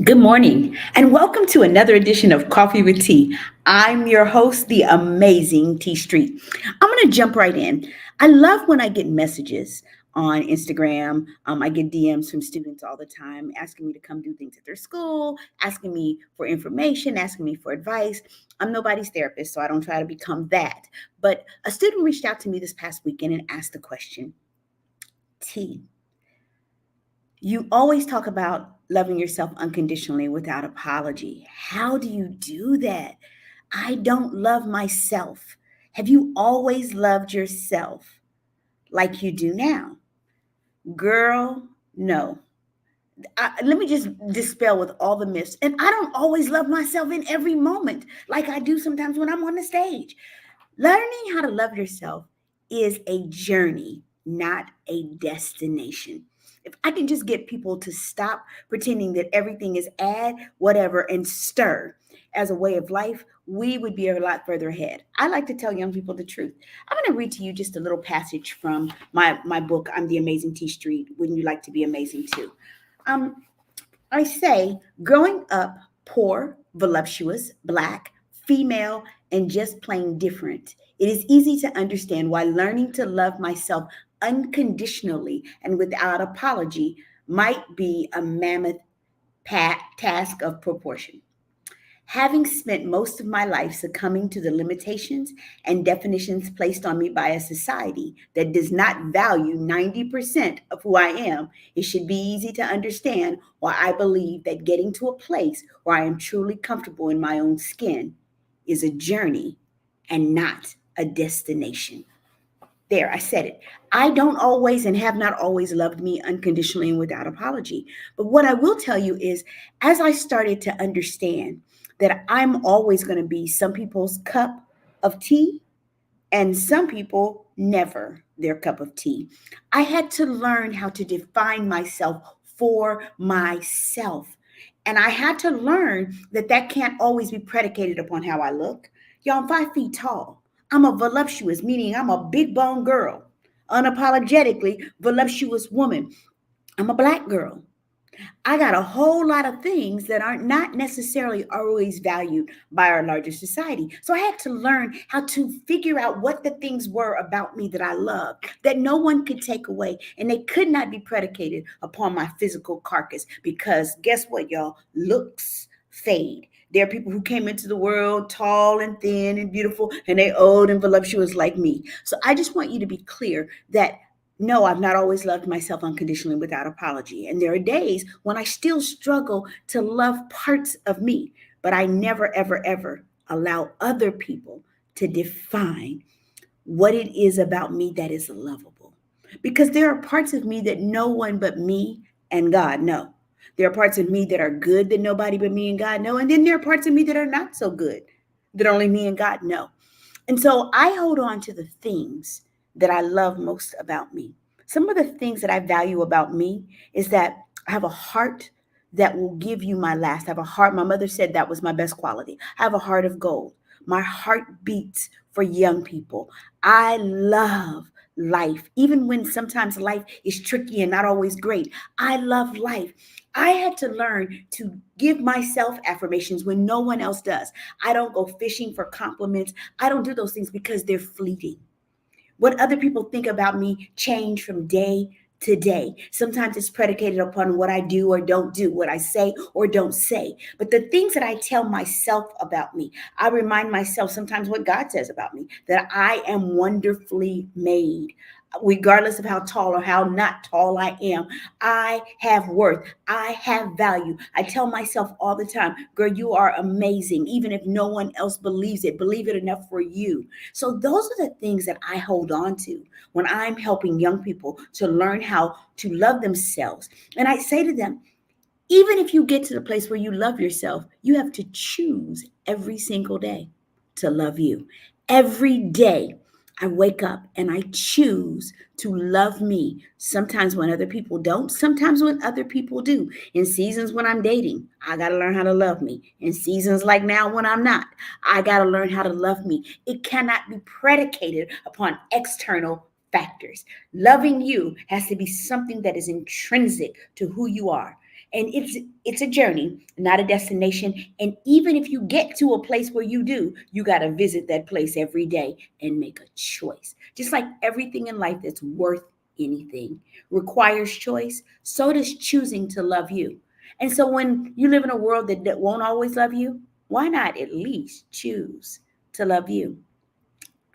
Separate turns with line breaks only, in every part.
Good morning, and welcome to another edition of Coffee with Tea. I'm your host, the amazing T Street. I'm going to jump right in. I love when I get messages on Instagram. I get DMs from students all the time asking me to come do things at their school, asking me for information, asking me for advice. I'm nobody's therapist, so I don't try to become that. But a student reached out to me this past weekend and asked the question, T, you always talk about loving yourself unconditionally without apology. How do you do that? I don't love myself. Have you always loved yourself like you do now? Girl, no. Let me just dispel with all the myths. And I don't always love myself in every moment like I do sometimes when I'm on the stage. Learning how to love yourself is a journey, not a destination. If I can just get people to stop pretending that everything is add, whatever, and stir as a way of life, we would be a lot further ahead. I like to tell young people the truth. I'm going to read to you just a little passage from my book, I'm the Amazing T Street. Wouldn't you like to be amazing too? Um, I say, growing up poor, voluptuous, black, female, and just plain different, it is easy to understand why learning to love myself unconditionally and without apology might be a mammoth task of proportion. Having spent most of my life succumbing to the limitations and definitions placed on me by a society that does not value 90% of who I am, it should be easy to understand why I believe that getting to a place where I am truly comfortable in my own skin is a journey and not a destination. There, I said it. I don't always and have not always loved me unconditionally and without apology. But what I will tell you is, as I started to understand that I'm always going to be some people's cup of tea and some people never their cup of tea, I had to learn how to define myself for myself. And I had to learn that that can't always be predicated upon how I look. Y'all, I'm 5 feet tall. I'm a voluptuous, meaning I'm a big bone girl, unapologetically voluptuous woman. I'm a black girl. I got a whole lot of things that are not necessarily always valued by our larger society. So I had to learn how to figure out what the things were about me that I loved, that no one could take away. And they could not be predicated upon my physical carcass because guess what, y'all? Looks fade. There are people who came into the world tall and thin and beautiful, and they old and voluptuous like me. So I just want you to be clear that no, I've not always loved myself unconditionally without apology. And there are days when I still struggle to love parts of me, but I never, ever, ever allow other people to define what it is about me that is lovable. Because there are parts of me that no one but me and God know. There are parts of me that are good that nobody but me and God know. And then there are parts of me that are not so good that only me and God know. And so I hold on to the things that I love most about me. Some of the things that I value about me is that I have a heart that will give you my last. I have a heart. My mother said that was my best quality. I have a heart of gold. My heart beats for young people. I love life, even when sometimes life is tricky and not always great. I love life. I had to learn to give myself affirmations when no one else does. I don't go fishing for compliments. I don't do those things because they're fleeting. What other people think about me change from day to day. Sometimes it's predicated upon what I do or don't do, what I say or don't say. But the things that I tell myself about me, I remind myself sometimes what God says about me, that I am wonderfully made. Regardless of how tall or how not tall I am, I have worth. I have value. I tell myself all the time, girl, you are amazing. Even if no one else believes it, believe it enough for you. So those are the things that I hold on to when I'm helping young people to learn how to love themselves. And I say to them, even if you get to the place where you love yourself, you have to choose every single day to love you. Every day I wake up and I choose to love me. Sometimes when other people don't, sometimes when other people do. In seasons when I'm dating, I got to learn how to love me. In seasons like now when I'm not, I got to learn how to love me. It cannot be predicated upon external factors. Loving you has to be something that is intrinsic to who you are. And it's a journey, not a destination. And even if you get to a place where you do, you got to visit that place every day and make a choice. Just like everything in life that's worth anything requires choice, so does choosing to love you. And so when you live in a world that won't always love you, why not at least choose to love you?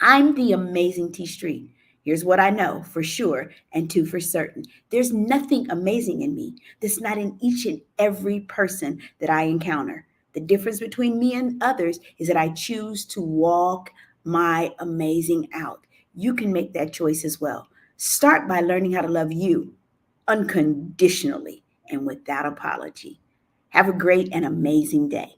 I'm the amazing T Street. Here's what I know for sure and two for certain. There's nothing amazing in me that's not in each and every person that I encounter. The difference between me and others is that I choose to walk my amazing out. You can make that choice as well. Start by learning how to love you unconditionally and without apology. Have a great and amazing day.